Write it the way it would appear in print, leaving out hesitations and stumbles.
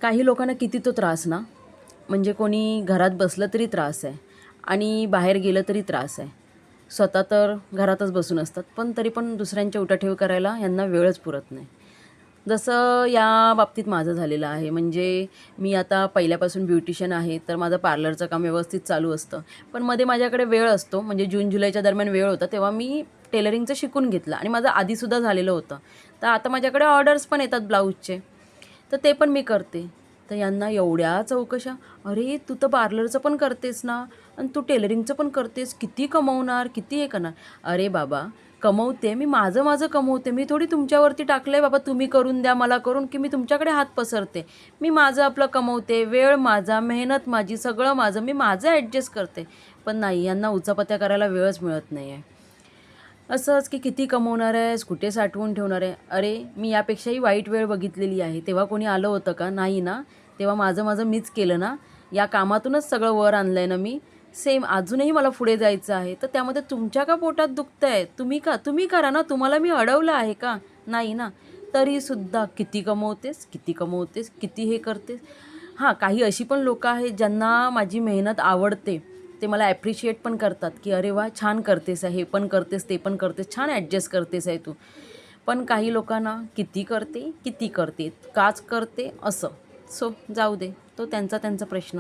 काही लोकांना किती तो त्रास ना, म्हणजे कोणी घरात बसलं तरी त्रास आहे आणि बाहेर गेलं तरी त्रास आहे. स्वतः तर घरातच बसून असतात, पण तरी पण दुसऱ्यांच्या उठाठेव करायला यांना वेळच पुरत नाही. जसं या बाबतीत माझं झालेलं आहे. म्हणजे मी आता पहिल्यापासून ब्युटिशियन आहे, तर माझं पार्लरचं काम व्यवस्थित चालू असतं. पण मध्ये माझ्याकडे वेळ असतो, म्हणजे जून-जुलैच्या दरम्यान वेळ होता, तेव्हा मी टेलरिंगचं शिकून घेतलं आणि माझं आधीसुद्धा झालेलं होतं. तर आता माझ्याकडे ऑर्डर्स पण येतात ब्लाऊजचे. तर ते पण मी करते. तर यांना एवढ्या चौकशा, "अरे, तू तर पार्लरचं पण करतेस ना आणि तू टेलरिंगचं पण करतेस. किती कमवणार? किती हे करणार?" अरे बाबा, कमवते मी, माझं माझं कमवते. मी थोडी तुमच्यावरती टाकलं आहे बाबा तुम्ही करून द्या मला करून, की मी तुमच्याकडे हात पसरते. मी माझं आपलं कमवते, वेळ माझा, मेहनत माझी, सगळं माझं. मी माझं ॲडजस्ट करते. पण नाही, यांना उचापत्या करायला वेळच मिळत नाही आहे. असंच की किती कमवणार आहेस, कुठे साठवून ठेवणार आहे. अरे, मी यापेक्षाही वाईट वेळ बघितलेली आहे. तेव्हा कोणी आलं होतं का? नाही ना. तेव्हा माझं माझं मीच केलं ना. या कामातूनच सगळं वर आणलं आहे ना मी. सेम अजूनही मला पुढे जायचं आहे. तर त्यामध्ये तुमच्या का पोटात दुखतंय? तुम्ही करा ना. तुम्हाला मी अडवलं आहे का? नाही ना. तरीसुद्धा किती कमवतेस, किती कमवतेस, किती हे करतेस. हां, काही अशी पण लोकं आहेत ज्यांना माझी मेहनत आवडते. ते मला ॲप्रिशिएट पण करतात, की "अरे वाह! छान करतेस आहे, हे पण करतेस, ते पण करतेस, छान ॲडजस्ट करतेस आहे तू." पण काही लोकांना किती करते, किती करते, काच करते असं. सो जाऊ दे. तो त्यांचा त्यांचा प्रश्न.